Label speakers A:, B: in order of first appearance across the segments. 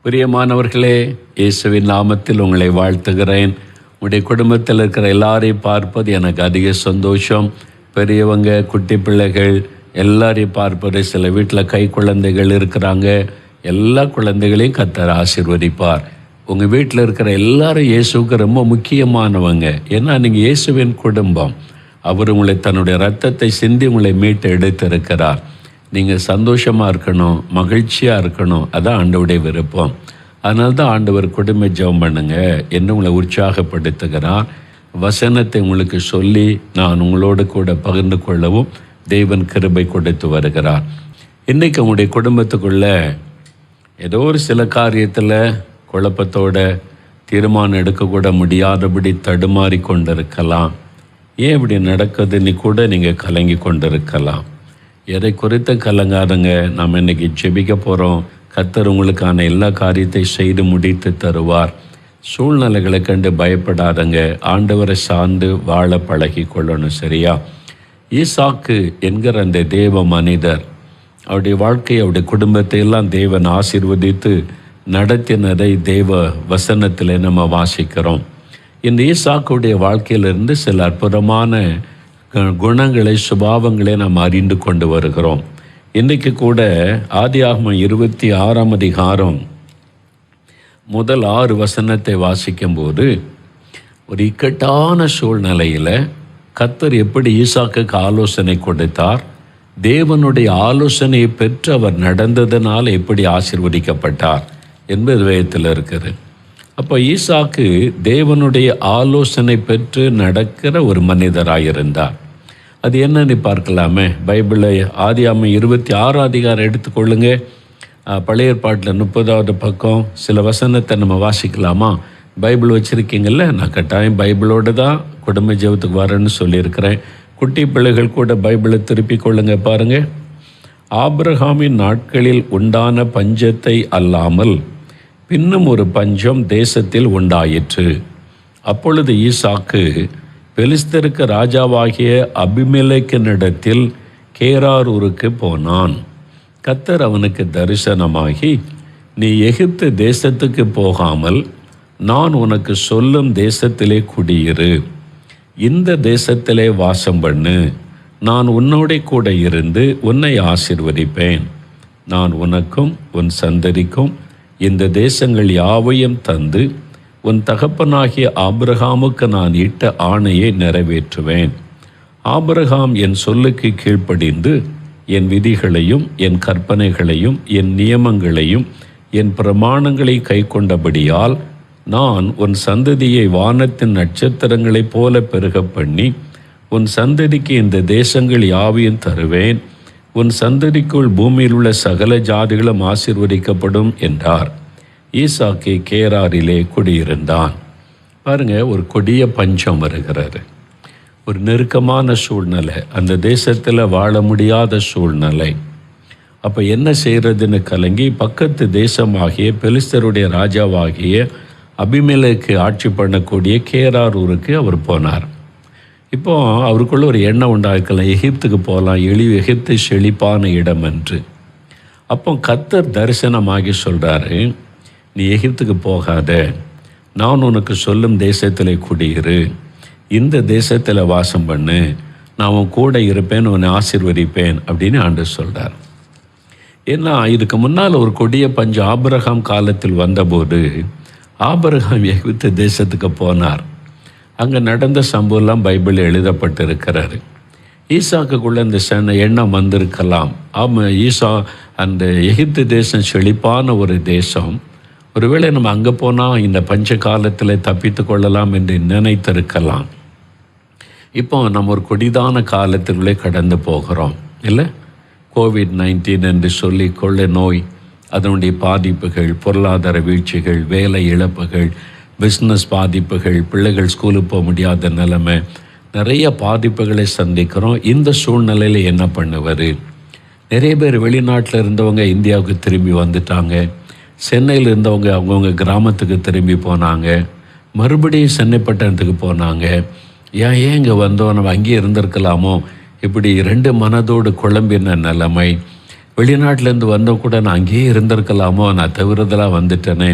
A: பிரியமானவர்களே, இயேசுவின் நாமத்தில் உங்களை வாழ்த்துகிறேன். உங்களுடைய குடும்பத்தில் இருக்கிற எல்லாரையும் பார்ப்பது எனக்கு அதிக சந்தோஷம். பெரியவங்க, குட்டி பிள்ளைகள் எல்லாரையும் பார்ப்பது. சில வீட்டில் கை குழந்தைகள் இருக்கிறாங்க. எல்லா குழந்தைகளையும் கர்த்தர் ஆசீர்வதிப்பார். உங்கள் வீட்டில் இருக்கிற எல்லாரும் இயேசுவுக்கு ரொம்ப முக்கியமானவங்க. ஏன்னா நீங்கள் இயேசுவின் குடும்பம். அவர் உங்களை தன்னுடைய இரத்தத்தை சிந்தி உங்களை மீட்டு எடுத்திருக்கிறார். நீங்கள் சந்தோஷமாக இருக்கணும், மகிழ்ச்சியாக இருக்கணும். அதான் ஆண்டவருடைய விருப்பம். அதனால தான் ஆண்டவர் குடும்ப ஜெபம் பண்ணுங்க என்று உங்களை உற்சாகப்படுத்துகிறார். வசனத்தை உங்களுக்கு சொல்லி நான் உங்களோடு கூட பகிர்ந்து கொள்ளவும் தேவன் கிருபை கொடுத்து வருகிறார். இன்றைக்கு உங்களுடைய குடும்பத்துக்குள்ள ஏதோ ஒரு சில காரியத்தில் குழப்பத்தோட தீர்மானம் எடுக்கக்கூட முடியாதபடி தடுமாறி கொண்டிருக்கலாம். ஏன் இப்படி நடக்குதுன்னு கூட நீங்கள் கலங்கி கொண்டிருக்கலாம். எதை குறித்த கலங்காதங்க. நாம் இன்றைக்கி ஜெபிக்க போகிறோம். கர்த்தர் உங்களுக்கான எல்லா காரியத்தை செய்து முடித்து தருவார். சூழ்நிலைகளை கண்டு பயப்படாதங்க. ஆண்டவரை சார்ந்து வாழ பழகி கொள்ளணும். சரியா? ஈசாக்கு என்கிற அந்த தேவ மனிதர், அவருடைய வாழ்க்கை, அவருடைய குடும்பத்தை எல்லாம் தேவன் ஆசீர்வதித்து நடத்தினதை தேவ வசனத்தில் நம்ம வாசிக்கிறோம். இந்த ஈசாக்குடைய வாழ்க்கையிலிருந்து சில அற்புதமான குணங்களை, சுபாவங்களை நாம் அறிந்து கொண்டு வருகிறோம். இன்றைக்கு கூட ஆதியாகமம் 26ஆம் அதிகாரம் முதல் 6 வசனத்தை வாசிக்கும்போது, ஒரு இக்கட்டான சூழ்நிலையில் கர்த்தர் எப்படி ஈசாக்குக்கு ஆலோசனை கொடுத்தார், தேவனுடைய ஆலோசனையை பெற்று அவர் நடந்ததனால் எப்படி ஆசீர்வதிக்கப்பட்டார் என்பது வேதத்தில் இருக்குது. அப்போ ஈசாக்கு தேவனுடைய ஆலோசனை பெற்று நடக்கிற ஒரு மனிதராயிருந்தார். அது என்னன்னு பார்க்கலாமே. பைபிளை ஆதியாகமம் 26ஆம் அதிகாரம் எடுத்துக்கொள்ளுங்க. பழைய ஏற்பாட்டில் 30வது பக்கம் சில வசனத்தை நம்ம வாசிக்கலாமா? பைபிள் வச்சுருக்கீங்கள்ல? நான் கட்டாயம் பைபிளோடு தான் குடும்ப ஜெபத்துக்கு வரேன்னு சொல்லியிருக்கிறேன். குட்டி பிள்ளைகள் கூட பைபிளை திருப்பி கொள்ளுங்க. பாருங்கள். ஆபிரகாமின் நாட்களில் உண்டான பஞ்சத்தை அல்லாமல் பின்னும் ஒரு பஞ்சம் தேசத்தில் உண்டாயிற்று. அப்பொழுது ஈசாக்கு பெலிஸ்தருக்கு ராஜாவாகிய அபிமெலேக்கினிடத்தில் கேராரூருக்கு போனான். கர்த்தர் அவனுக்கு தரிசனமாகி, நீ எகிப்து தேசத்துக்கு போகாமல் நான் உனக்கு சொல்லும் தேசத்திலே குடியிரு, இந்த தேசத்திலே வாசம் பண்ணு, நான் உன்னோட கூட இருந்து உன்னை ஆசீர்வதிப்பேன், நான் உனக்கும் உன் சந்ததிக்கும் இந்த தேசங்கள் யாவையும் தந்து உன் தகப்பனாகிய ஆபிரகாமுக்கு நான் இட்ட ஆணையை நிறைவேற்றுவேன். ஆபிரகாம் என் சொல்லுக்கு கீழ்ப்படிந்து என் விதிகளையும் என் கற்பனைகளையும் என் நியமங்களையும் என் பிரமாணங்களை கை கொண்டபடியால் நான் உன் சந்ததியை வானத்தின் நட்சத்திரங்களைப் போல பெருக பண்ணி உன் சந்ததிக்கு இந்த தேசங்கள் யாவையும் தருவேன், உன் சந்ததிக்குள் பூமியில் உள்ள சகல ஜாதிகளும் ஆசீர்வதிக்கப்படும் என்றார். ஈசாக்கு கேராரிலே குடியிருந்தான். பாருங்க, ஒரு கொடிய பஞ்சம் வருகிறது. ஒரு நெருக்கமான சூழ்நிலை, அந்த தேசத்தில் வாழ முடியாத சூழ்நிலை. அப்போ என்ன செய்கிறதுன்னு கலங்கி பக்கத்து தேசமாகிய பெலிஸ்தருடைய ராஜாவாகிய அபிமெலேக்கு ஆட்சி பண்ணக்கூடிய கேராரூருக்கு அவர் போனார். இப்போ அவருக்குள்ள ஒரு எண்ணம் உண்டாக்கலாம், எகிப்துக்கு போகலாம், எகிப்து செழிப்பான இடம் என்று. அப்போ கர்த்தர் தரிசனமாகி சொல்கிறாரு, நீ எகிப்துக்கு போகாத, நான் உனக்கு சொல்லும் தேசத்தில் குடியிரு, இந்த தேசத்தில் வாசம் பண்ணு, நான் உன் கூட இருப்பேன், உன்னை ஆசீர்வதிப்பேன் அப்படின்னு ஆண்டவர் சொல்கிறார். ஏன்னா இதுக்கு முன்னால் ஒரு கொடிய பஞ்சம் ஆபிரகாம் காலத்தில் வந்தபோது ஆபிரகாம் எகிப்து தேசத்துக்கு போனார். அங்கே நடந்த சம்பவம்லாம் பைபிளில் எழுதப்பட்டிருக்கிறாரு. ஈசாக்குக்குள்ளே இந்த எண்ணம் வந்திருக்கலாம். ஈசா அந்த எகிப்து தேசம் செழிப்பான ஒரு தேசம், ஒருவேளை நம்ம அங்கே போனால் இந்த பஞ்ச காலத்தில் தப்பித்து கொள்ளலாம் என்று நினைத்திருக்கலாம். இப்போ நம்ம ஒரு கொடிதான காலத்திற்குள்ளே கடந்து போகிறோம் இல்லை? COVID-19 என்று சொல்லி கொள்ளை நோய், அதனுடைய பாதிப்புகள், பொருளாதார வீழ்ச்சிகள், வேலை இழப்புகள், பிஸ்னஸ் பாதிப்புகள், பிள்ளைகள் ஸ்கூலுக்கு போக முடியாத நிலைமை, நிறைய பாதிப்புகளை சந்திக்கிறோம். இந்த சூழ்நிலையில் என்ன பண்ணுவார்? நிறைய பேர் வெளிநாட்டில் இருந்தவங்க இந்தியாவுக்கு திரும்பி வந்துட்டாங்க. சென்னையில் இருந்தவங்க அவங்கவுங்க கிராமத்துக்கு திரும்பி போனாங்க. மறுபடியும் சென்னை பட்டணத்துக்கு போனாங்க. ஏன் இங்கே வந்தோம், நம்ம அங்கேயே இருந்திருக்கலாமோ, இப்படி 2 மனதோடு குழம்பின நிலைமை. வெளிநாட்டிலேருந்து வந்த கூட நான் அங்கேயே இருந்திருக்கலாமோ, நான் தவிர்தலாக வந்துட்டேனே.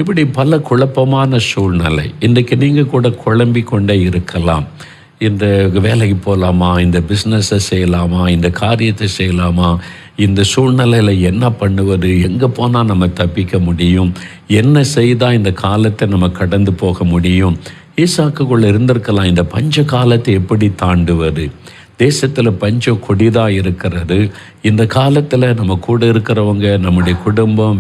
A: இப்படி பல குழப்பமான சூழ்நிலை. இன்றைக்கு நீங்கள் கூட குழம்பி கொண்டே இருக்கலாம். இந்த வேலைக்கு போகலாமா, இந்த பிஸ்னஸை செய்யலாமா, இந்த காரியத்தை செய்யலாமா, இந்த சூழ்நிலையில் என்ன பண்ணுவது, எங்கே போனால் நம்ம தப்பிக்க முடியும், என்ன செய்தால் இந்த காலத்தை நம்ம கடந்து போக முடியும். ஈசாக்குக்குள்ளே இருந்திருக்கலாம், இந்த பஞ்ச காலத்தை எப்படி தாண்டுவது, தேசத்தில் பஞ்சம் கொடிதாக இருக்கிறது, இந்த காலத்தில் நம்ம கூட இருக்கிறவங்க, நம்முடைய குடும்பம்,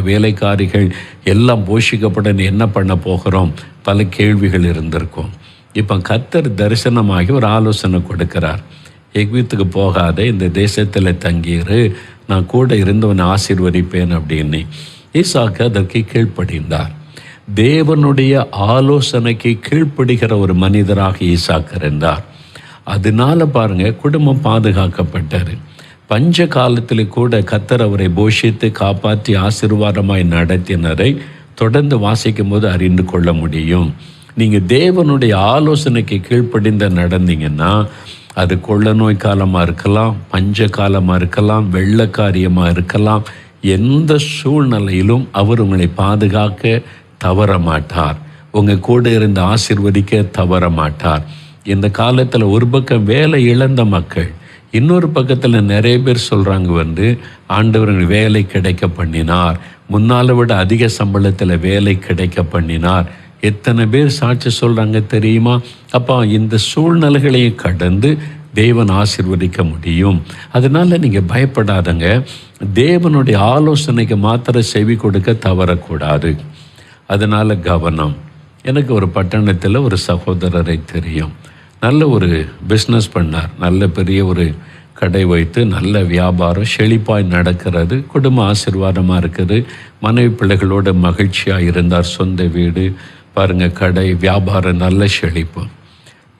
A: வேலைக்காரிகள் எல்லாம் போஷிக்கப்பட என்ன பண்ண போகிறோம், பல கேள்விகள் இருந்திருக்கும். இப்போ கர்த்தர் தரிசனமாகி ஒரு ஆலோசனை கொடுக்கிறார். எகிப்துக்கு போகாத, இந்த தேசத்தில் தங்கியிரு, நான் கூட இருந்தவனை ஆசீர்வதிப்பேன் அப்படின்னு. ஈசாக்கு அதற்கு கீழ்ப்படிந்தார். தேவனுடைய ஆலோசனைக்கு கீழ்ப்படுகிற ஒரு மனிதராக ஈசாக்கு இருந்தார். அதனால பாருங்க, குடும்பம் பாதுகாக்கப்பட்டார். பஞ்ச காலத்தில் கூட கர்த்தர் அவரை போஷித்து காப்பாற்றி ஆசீர்வாதமாய் நடத்தினரை தொடர்ந்து வாசிக்கும் போது அறிந்து கொள்ள முடியும். நீங்கள் தேவனுடைய ஆலோசனைக்கு கீழ்ப்படிந்து நடந்தீங்கன்னா, அது கொள்ள நோய் காலமாக இருக்கலாம், பஞ்ச காலமாக இருக்கலாம், வெள்ளக்காரியமாக இருக்கலாம், எந்த சூழ்நிலையிலும் அவர் உங்களை பாதுகாக்க தவற மாட்டார். உங்கள் கூட இருந்து ஆசீர்வதிக்க தவற மாட்டார். இந்த காலத்தில் ஒரு பக்கம் வேலை இழந்த மக்கள், இன்னொரு பக்கத்தில் நிறைய பேர் சொல்கிறாங்க ஆண்டவர் வேலை கிடைக்க பண்ணினார், முன்னால் விட அதிக சம்பளத்தில் வேலை கிடைக்க பண்ணினார். எத்தனை பேர் சாட்சி சொல்கிறாங்க தெரியுமா? அப்போ இந்த சூழ்நிலைகளையும் கடந்து தேவன் ஆசீர்வதிக்க முடியும். அதனால் நீங்கள் பயப்படாதங்க. தேவனுடைய ஆலோசனைக்கு மாத்திரம் செவி கொடுக்க தவறக்கூடாது. அதனால் கவனம். எனக்கு ஒரு பட்டணத்தில் ஒரு சகோதரரை தெரியும். நல்ல ஒரு பிஸ்னஸ் பண்ணார். நல்ல பெரிய ஒரு கடை வைத்து நல்ல வியாபாரம் செழிப்பாய் நடக்கிறது. குடும்ப ஆசீர்வாதமாக இருக்குது. மனைவி பிள்ளைகளோட மகிழ்ச்சியாக இருந்தார். சொந்த வீடு பாருங்கள், கடை வியாபாரம் நல்ல செழிப்பு.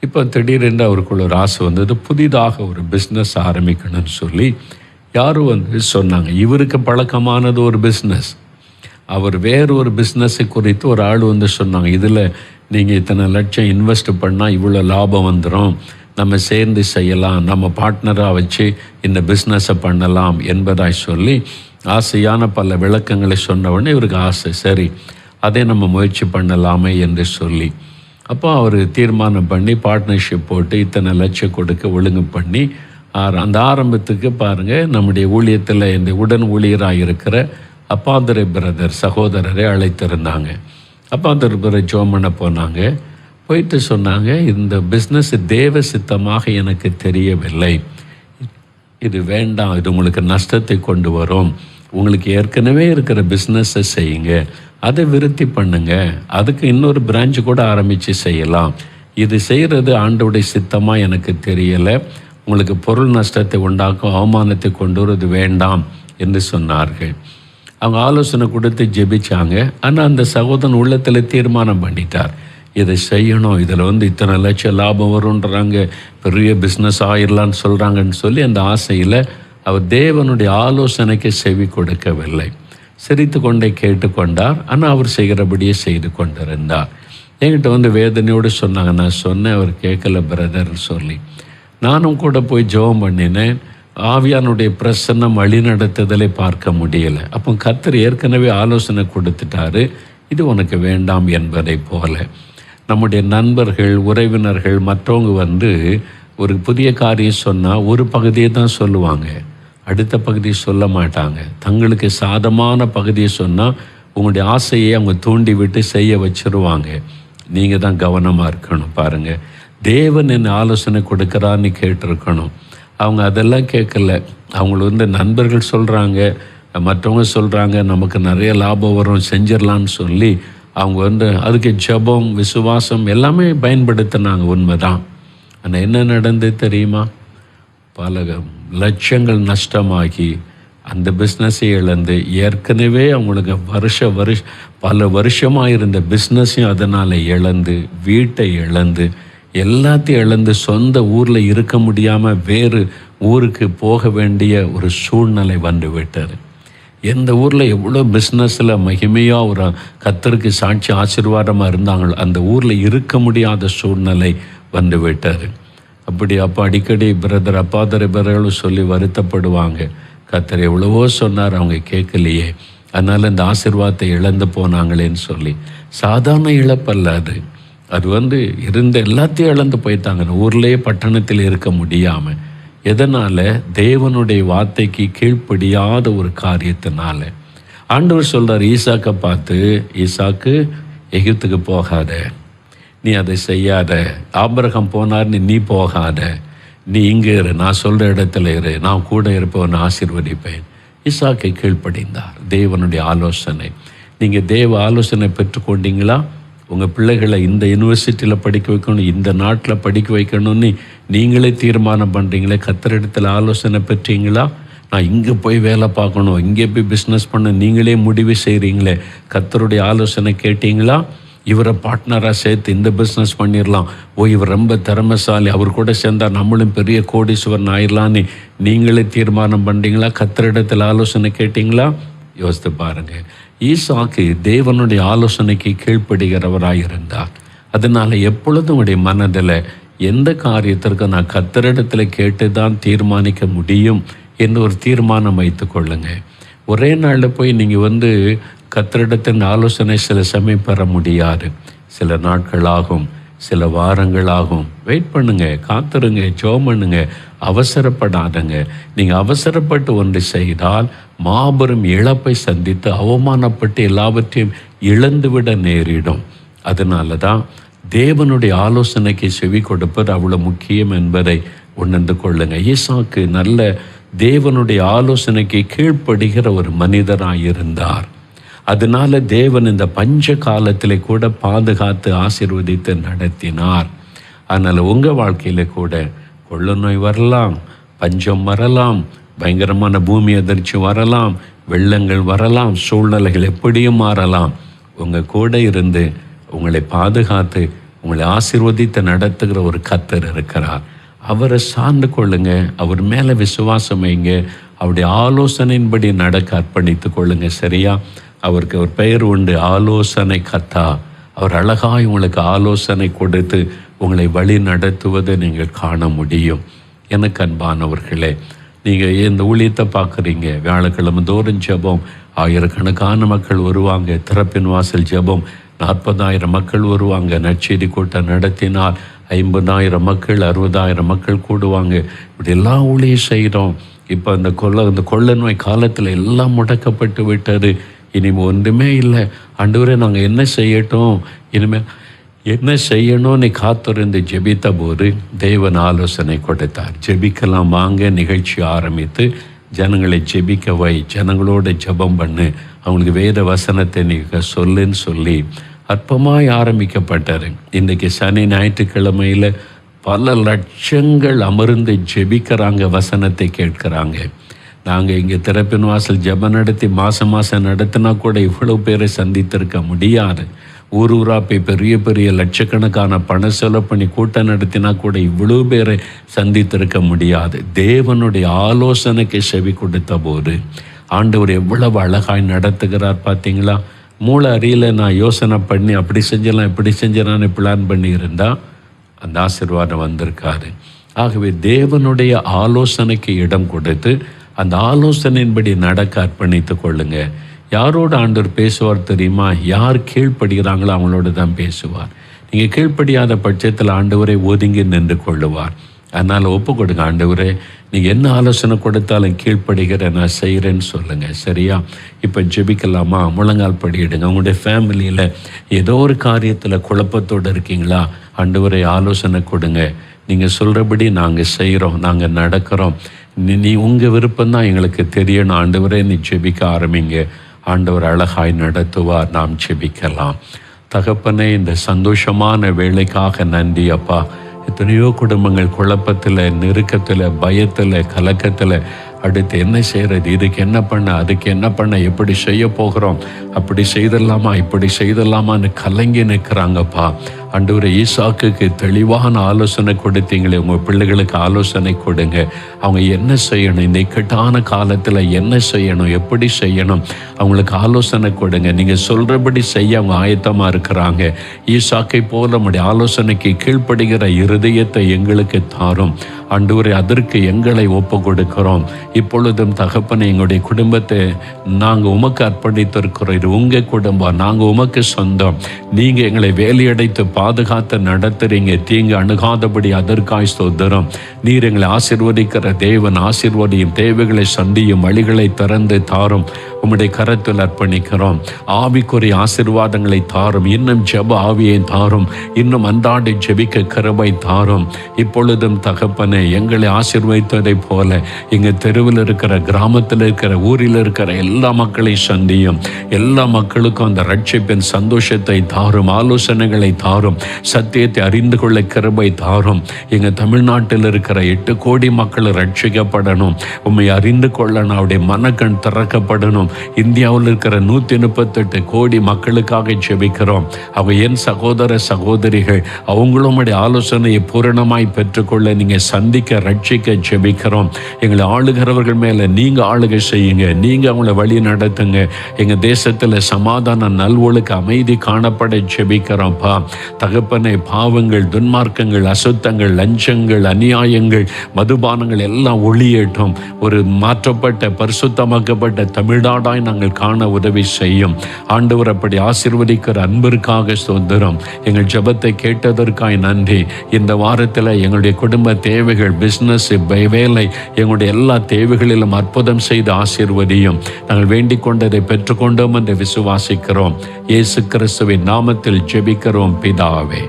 A: இப்போ திடீரென்று அவருக்குள்ள ஒரு ஆசை வந்தது, புதிதாக ஒரு பிஸ்னஸ் ஆரம்பிக்கணும்னு சொல்லி யாரும் சொன்னாங்க. இவருக்கு பழக்கமானது ஒரு பிஸ்னஸ், அவர் வேறு ஒரு பிஸ்னஸை குறித்து ஒரு ஆள் சொன்னாங்க, இதில் நீங்கள் இத்தனை லட்சம் இன்வெஸ்ட் பண்ணால் இவ்வளோ லாபம் வந்துடும், நம்ம சேர்ந்து செய்யலாம், நம்ம பார்ட்னராக வச்சு இந்த பிஸ்னஸை பண்ணலாம் என்பதாய் சொல்லி ஆசையான பல விளக்கங்களை சொன்னவுடனே இவருக்கு ஆசை, சரி அதை நம்ம முயற்சி பண்ணலாமே என்று சொல்லி அப்போ அவர் தீர்மானம் பண்ணி பார்ட்னர்ஷிப் போட்டு இத்தனை லட்சம் கொடுக்க ஒழுங்கு பண்ணி அந்த ஆரம்பத்துக்கு பாருங்கள், நம்முடைய ஊழியத்தில் இந்த உடன் ஊழியராக இருக்கிற அப்பாதுரை பிரதர் சகோதரரை அழைத்திருந்தாங்க. அப்பாதுரை பிரதர் ஜோம் பண்ண போனாங்க. போயிட்டு சொன்னாங்க, இந்த பிஸ்னஸ் தேவ சித்தமாக எனக்கு தெரியவில்லை, இது வேண்டாம், இது உங்களுக்கு நஷ்டத்தை கொண்டு வரும், உங்களுக்கு ஏற்கனவே இருக்கிற பிஸ்னஸை செய்யுங்க, அதை விருத்தி பண்ணுங்க, அதுக்கு இன்னொரு பிரான்ச்சு கூட ஆரம்பித்து செய்யலாம், இது செய்கிறது ஆண்டோடைய சித்தமாக எனக்கு தெரியலை, உங்களுக்கு பொருள் நஷ்டத்தை உண்டாக்கும் அவமானத்தை கொண்டு வருவது வேண்டாம் என்று சொன்னார்கள். அவங்க ஆலோசனை கொடுத்து ஜெபிச்சாங்க. ஆனால் அந்த சகோதரன் உள்ளத்தில் தீர்மானம் பண்ணிட்டார், இதை செய்யணும், இதில் இத்தனை லட்சம் லாபம் வரும்ன்றாங்க, பெரிய பிஸ்னஸ் ஆயிடலான்னு சொல்கிறாங்கன்னு சொல்லி அந்த ஆசையில் அவர் தேவனுடைய ஆலோசனைக்கு செவி கொடுக்கவில்லை. சிரித்து கொண்டே கேட்டுக்கொண்டார். ஆனால் அவர் செய்கிறபடியே செய்து கொண்டிருந்தார். என்கிட்ட வேதனையோடு சொன்னாங்க, நான் சொன்னேன், அவர் கேட்கல பிரதர் சொல்லி. நானும் கூட போய் ஜெபம் பண்ணினேன். ஆவியானுடைய பிரசன்னம் வழிநடத்துதலை பார்க்க முடியலை. அப்போ கர்த்தர் ஏற்கனவே ஆலோசனை கொடுத்துட்டாரு, இது உனக்கு வேண்டாம் என்பதை போல. நம்முடைய நண்பர்கள், உறவினர்கள், மற்றவங்க ஒரு புதிய காரியம் சொன்னால் ஒரு பகுதியை தான் சொல்லுவாங்க, அடுத்த பகுதியை சொல்ல மாட்டாங்க. தங்களுக்கு சாதமான பகுதியை சொன்னால் உங்களுடைய ஆசையை அவங்க தூண்டி விட்டு செய்ய வச்சுருவாங்க. நீங்கள் தான் கவனமாக இருக்கணும். பாருங்கள், தேவன் என்ன ஆலோசனை கொடுக்குறான்னு கேட்டிருக்கணும். அவங்க அதெல்லாம் கேட்கல. அவங்களுக்கு நண்பர்கள் சொல்கிறாங்க, மற்றவங்க சொல்கிறாங்க, நமக்கு நிறைய லாபம் வரும், செஞ்சிடலான்னு சொல்லி அவங்க அதுக்கு ஜெபம், விசுவாசம் எல்லாமே பயன்படுத்தினாங்க. உண்மைதான். ஆனால் என்ன நடந்தது தெரியுமா? பல லட்சங்கள் நஷ்டமாகி அந்த பிஸ்னஸை இழந்து, ஏற்கனவே அவங்களுக்கு பல வருஷமாக இருந்த பிஸ்னஸையும் அதனால் இழந்து, வீட்டை இழந்து, எல்லாத்தையும் இழந்து, சொந்த ஊரில் இருக்க முடியாமல் வேறு ஊருக்கு போக வேண்டிய ஒரு சூழ்நிலை வந்து விட்டார். எந்த ஊரில் எவ்வளோ பிஸ்னஸில் மகிமையாக ஒரு கர்த்தருக்கு சாட்சி ஆசீர்வாதமாக இருந்தாங்களோ அந்த ஊரில் இருக்க முடியாத சூழ்நிலை வந்து விட்டார். அப்போ அடிக்கடி பிரதர் அப்பாதரை பிரதர்களும் சொல்லி வருத்தப்படுவாங்க. கர்த்தர் எவ்வளவோ சொன்னார், அவங்க கேட்கலையே, அதனால் இந்த ஆசீர்வாதத்தை இழந்து போனாங்களேன்னு சொல்லி. சாதாரண இழப்பல்ல அது. அது இருந்த எல்லாத்தையும் இழந்து போயிட்டாங்க. ஊர்லேயே பட்டணத்தில் இருக்க முடியாமல். எதனால்? தேவனுடைய வார்த்தைக்கு கீழ்ப்படியாத ஒரு காரியத்தினால. ஆண்டவர் சொல்கிறார் ஈசாக்கை பார்த்து, ஈசாக்கு, எகிப்துக்கு போகாத, நீ அதை செய்யாத. ஆபிரகாம் போனார்னு நீ போகாத, நீ இங்கே இரு, நான் சொல்கிற இடத்துல இரு, நான் கூட இருப்பவன் ஆசீர்வதிப்பேன். ஈசாக்கை கீழ்ப்படிந்தார். தேவனுடைய ஆலோசனை. நீங்கள் தேவ ஆலோசனை பெற்றுக்கொண்டீங்களா? உங்கள் பிள்ளைகளை இந்த யூனிவர்சிட்டியில் படிக்க வைக்கணும், இந்த நாட்டில் படிக்க வைக்கணும்னு நீங்களே தீர்மானம் பண்ணுறீங்களே, கர்த்தரிடத்தில் ஆலோசனை பெற்றீங்களா? நான் இங்கே போய் வேலை பார்க்கணும், இங்கே போய் பிஸ்னஸ் பண்ண நீங்களே முடிவு செய்கிறீங்களே, கர்த்தருடைய ஆலோசனை கேட்டீங்களா? இவரை பார்ட்னராக சேர்த்து இந்த பிஸ்னஸ் பண்ணிடலாம், இவர் ரொம்ப திறமைசாலி, அவர் கூட சேர்ந்தால் நம்மளும் பெரிய கோடீஸ்வரன் ஆயிடலான்னு நீங்களே தீர்மானம் பண்ணுறீங்களா? கர்த்தரிடத்தில் ஆலோசனை கேட்டிங்களா? யோசித்து பாருங்கள். ஈசாக்கு தேவனுடைய ஆலோசனைக்கு கீழ்ப்படுகிறவராயிருந்தார். அதனால் எப்பொழுதும் உடைய மனதில் எந்த காரியத்திற்கு நான் கர்த்தரிடத்தில் கேட்டு தான் தீர்மானிக்க முடியும் என்று ஒரு தீர்மானம் வைத்து கொள்ளுங்க. ஒரே நாளில் போய் நீங்கள் கர்த்தரிடத்தின் ஆலோசனை சில சமயம் பெற முடியாது. சில நாட்கள் ஆகும், சில வாரங்கள் ஆகும். வெயிட் பண்ணுங்க, காத்துருங்க, ஜெபம் பண்ணுங்க, அவசரப்படாதங்க. நீங்கள் அவசரப்பட்டு ஒன்று செய்தால் மாபெரும் இழப்பை சந்தித்து அவமானப்பட்டு எல்லாவற்றையும் இழந்துவிட நேரிடும். அதனால தான் தேவனுடைய ஆலோசனைக்கு செவி கொடுப்பது அவ்வளோ முக்கியம் என்பதை உணர்ந்து கொள்ளுங்க. ஈசாக்கு நல்ல தேவனுடைய ஆலோசனைக்கு கீழ்ப்படுகிற ஒரு மனிதராக இருந்தார். அதனால தேவன் இந்த பஞ்ச காலத்தில் கூட பாதுகாத்து ஆசீர்வதித்து நடத்தினார். அதனால் உங்கள் வாழ்க்கையில் கூட கொள்ள நோய் வரலாம், பஞ்சம் வரலாம், பயங்கரமான பூமி அதிர்ச்சி வரலாம், வெள்ளங்கள் வரலாம், சூழ்நிலைகள் எப்படியும் மாறலாம். உங்கள் கூட இருந்து உங்களை பாதுகாத்து உங்களை ஆசீர்வதித்து நடத்துகிற ஒரு கர்த்தர் இருக்கிறார். அவரை சார்ந்து கொள்ளுங்க, அவர் மேலே விசுவாசம் வைங்க, அவருடைய ஆலோசனையின்படி நடக்க அர்ப்பணித்து கொள்ளுங்க. சரியா? அவருக்கு ஒரு பெயர் உண்டு, ஆலோசனை கர்த்தா. அவர் அழகாய் உங்களுக்கு ஆலோசனை கொடுத்து உங்களை வழி நடத்துவதை நீங்கள் காண முடியும். எனக்கு அன்பானவர்களே, நீங்கள் இந்த ஊழியத்தை பார்க்குறீங்க, வியாழக்கிழமை தோறும் ஜெபம், ஆயிரக்கணக்கான மக்கள் வருவாங்க. திறப்பின் வாசல் ஜெபம், 40,000 மக்கள் வருவாங்க. நற்செய்தி கூட்டம் நடத்தினால் 50,000 மக்கள், 60,000 மக்கள் கூடுவாங்க. இப்படி எல்லா ஊழியம் செய்கிறோம். இப்போ இந்த கொள்ள நோய் காலத்தில் எல்லாம் முடக்கப்பட்டு விட்டது. இனிமேல் ஒன்றுமே இல்லை. ஆண்டவரே நாங்கள் என்ன செய்யட்டும், இனிமேல் என்ன செய்யணும்னு காத்திருந்து ஜெபித்த போது தேவன் ஆலோசனை கொடுத்தார். ஜெபிக்கலாம் வாங்க, நிகழ்ச்சி ஆரம்பித்து ஜனங்களை ஜெபிக்க வை, ஜனங்களோட ஜெபம் பண்ணு, அவங்களுக்கு வேத வசனத்தை நீங்கள் சொல்லுன்னு சொல்லி அற்பமாய் ஆரம்பிக்கப்பட்டார். இன்றைக்கி சனி ஞாயிற்றுக்கிழமையில் பல லட்சங்கள் அமர்ந்து ஜெபிக்கிறாங்க, வசனத்தை கேட்குறாங்க. நாங்கள் இங்கே திறப்பின் வாசல் ஜெபம் நடத்தி மாதம் நடத்தினா கூட இவ்வளோ பேரை சந்தித்திருக்க முடியாது. ஊராக போய் பெரிய பெரிய லட்சக்கணக்கான பணம் செலவு பண்ணி கூட்டம் நடத்தினா கூட இவ்வளோ பேரை சந்தித்திருக்க முடியாது. தேவனுடைய ஆலோசனைக்கு செவி கொடுத்த போது ஆண்டவர் எவ்வளவு அழகாய் நடத்துகிறார் பார்த்தீங்களா? மூளை அறியல நான் யோசனை பண்ணி அப்படி செஞ்சலாம் இப்படி செஞ்சலான்னு பிளான் பண்ணியிருந்தா அந்த ஆசீர்வாதம் வந்திருக்காரு. ஆகவே தேவனுடைய ஆலோசனைக்கு இடம் கொடுத்து அந்த ஆலோசனையின்படி நடக்க அர்ப்பணித்து கொள்ளுங்க. யாரோட ஆண்டவர் பேசுவார் தெரியுமா? யார் கீழ்ப்படுகிறாங்களோ அவங்களோட தான் பேசுவார். நீங்கள் கீழ்ப்படியாத பட்சத்தில் ஆண்டவரை ஒதுங்கி நின்று கொள்ளுவார். அதனால் ஒப்பு கொடுங்க, ஆண்டவரே நீங்கள் என்ன ஆலோசனை கொடுத்தாலும் கீழ்ப்படுகிற நான் செய்கிறேன்னு சொல்லுங்கள். சரியா? இப்போ ஜெபிக்கலாமா? முழங்கால் படியிடுங்க. உங்களுடைய ஃபேமிலியில் ஏதோ ஒரு காரியத்தில் குழப்பத்தோடு இருக்கீங்களா? ஆண்டவரை ஆலோசனை கொடுங்க. நீங்கள் சொல்கிறபடி நாங்கள் செய்கிறோம், நாங்கள் நடக்கிறோம், நீ உங்கள் விருப்பம்தான் எங்களுக்கு தெரியணும். ஆண்டவரே நீ ஜெபிக்க ஆரம்பிங்க. ஆண்டவர் அழகாய் நடத்துவார். நாம் ஜெபிக்கலாம். தகப்பனே, இந்த சந்தோஷமான வேலைக்காக நன்றி அப்பா. எத்தனையோ குடும்பங்கள் குழப்பத்தில், நெருக்கத்தில், பயத்தில், கலக்கத்தில், அடுத்து என்ன செய்கிறது, இதுக்கு என்ன பண்ண, அதுக்கு என்ன பண்ண, எப்படி செய்ய போகிறோம், அப்படி செய்திடலாமா இப்படி செய்திடலாமான்னு கலங்கி நிற்கிறாங்கப்பா. ஆண்டவரே, ஈசாக்குக்கு தெளிவான ஆலோசனை கொடுத்தீங்களே, உங்கள் பிள்ளைகளுக்கு ஆலோசனை கொடுங்க. அவங்க என்ன செய்யணும், இந்த இக்கட்டான காலத்தில் என்ன செய்யணும், எப்படி செய்யணும், அவங்களுக்கு ஆலோசனை கொடுங்க. நீங்கள் சொல்கிறபடி செய்ய அவங்க ஆயத்தமாக இருக்கிறாங்க. ஈசாக்கை போல நம்முடைய ஆலோசனைக்கு கீழ்ப்படுகிற இருதயத்தை எங்களுக்கு தாரும். ஆண்டவரே, அதற்கு எங்களை ஒப்பு கொடுக்கிறோம். இப்பொழுதும் தகப்பனை, எங்களுடைய குடும்பத்தை நாங்கள் உமக்கு அர்ப்பணித்திருக்கிறோம். இது உங்கள் குடும்பம், நாங்கள் உமக்கு சொந்தம். நீங்கள் எங்களை வேலையடைத்து பாதுகாத்து நடத்துறீங்க. தீங்கு அணுகாதபடி அதற்காய் ஸ்தோத்திரம். நீர் எங்களை ஆசீர்வதிக்கிற தேவன். ஆசீர்வதியும், தேவைகளை சந்தியும், வழிகளை திறந்து தாரும். உம்முடைய கரத்தில் அர்ப்பணிக்கிறோம். ஆவிக்குரிய ஆசீர்வாதங்களை தாரும். இன்னும் ஜெப ஆவியை தாரும். இன்னும் அன்றாட ஜெபிக்க கிருபை தாரும். இப்பொழுதும் தகப்பனே, எங்களை ஆசீர்வதித்ததைப் போல எங்கள் தெருவில் இருக்கிற, கிராமத்தில் இருக்கிற, ஊரில் இருக்கிற எல்லா மக்களையும் சந்தியும். எல்லா மக்களுக்கும் அந்த ரட்சிப்பின் சந்தோஷத்தை தாரும். ஆலோசனைகளை தாரும். சத்தியத்தை அறிந்து கொள்ள கிருபை தாரும். எங்கள் தமிழ்நாட்டில் இருக்கிற 8 கோடி மக்கள் ரட்சிக்கப்படணும். உம்மை அறிந்து கொள்ளணும். அவருடைய மனக்கண் திறக்கப்படணும். இந்தியாவில் இருக்கிற 138 கோடி மக்களுக்காக ஜெபிக்கிறோம். அவங்க என் சகோதர சகோதரிகள், அவங்களும் ஆலோசனையை பூரணமாய் பெற்றுக்கொள்ள நீங்கள் சந்திக்க, ரட்சிக்க ஜெபிக்கிறோம். எங்களை ஆளுகிறவர்கள் மேலே நீங்கள் ஆளுகை செய்யுங்க. நீங்கள் அவங்கள வழி நடத்துங்க. எங்கள் தேசத்தில் சமாதான, நல்வொழுக்க, அமைதி காணப்பட ஜெபிக்கிறோம்ப்பா. தகப்பனை, பாவங்கள், துன்மார்க்கங்கள், அசுத்தங்கள், லஞ்சங்கள், அநியாயங்கள், மதுபானங்கள் எல்லாம் ஒளியேற்றும். ஒரு மாற்றப்பட்ட, பரிசுத்தமாக்கப்பட்ட தமிழ்நாடாய் நாங்கள் காண உதவி செய்யும். ஆண்டவர் அப்படி ஆசீர்வதிக்கிற அன்பிற்காக ஸ்தோத்திரம். எங்கள் ஜெபத்தை கேட்டதற்காய் நன்றி. இந்த வாரத்தில் எங்களுடைய குடும்ப தேவைகள், பிஸ்னஸ், வேலை, எங்களுடைய எல்லா தேவைகளிலும் அற்புதம் செய்து ஆசீர்வதியும். நாங்கள் வேண்டிக் கொண்டதை பெற்றுக்கொண்டோம் என்று விசுவாசிக்கிறோம். இயேசு கிறிஸ்துவின் நாமத்தில் ஜெபிக்கிறோம் பிதாவே.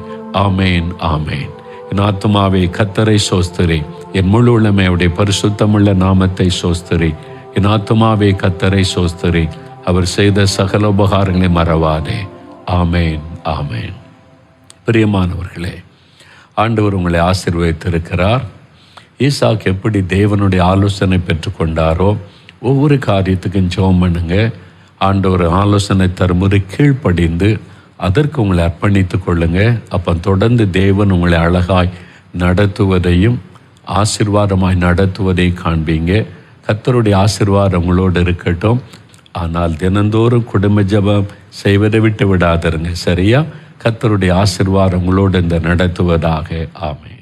A: ஆமேன், ஆமேன். என் ஆத்துமாவே கர்த்தரை சோஸ்திரி. என் முழு உள்ளமே அவருடைய பரிசுத்தமுள்ள நாமத்தை சோஸ்திரி. என் ஆத்துமாவே கர்த்தரை சோஸ்திரி. அவர் செய்த சகல உபகாரங்களை மறவாதே. ஆமேன், ஆமேன். பிரியமானவர்களே, ஆண்டவர் உங்களை ஆசீர்வதித்திருக்கிறார். ஈசாக்கு எப்படி தேவனுடைய ஆலோசனை பெற்றுக்கொண்டாரோ, ஒவ்வொரு காரியத்துக்கும் ஜெபம் பண்ணுங்க. ஆண்டவர் ஆலோசனை தருமுறை கீழ்ப்படிந்து அதற்கு உங்களை அர்ப்பணித்து கொள்ளுங்க. அப்போ தொடர்ந்து தேவன் உங்களை அழகாய் நடத்துவதையும் ஆசீர்வாதமாய் நடத்துவதையும் காண்பீங்க. கர்த்தருடைய ஆசீர்வாதம் உங்களோடு இருக்கட்டும். ஆனால் தினந்தோறும் குடும்ப ஜெபம் செய்வதை விட்டு விடாதருங்க. சரியா? கர்த்தருடைய ஆசீர்வாதம் உங்களோடு இந்த நடத்துவதாக. ஆமென்.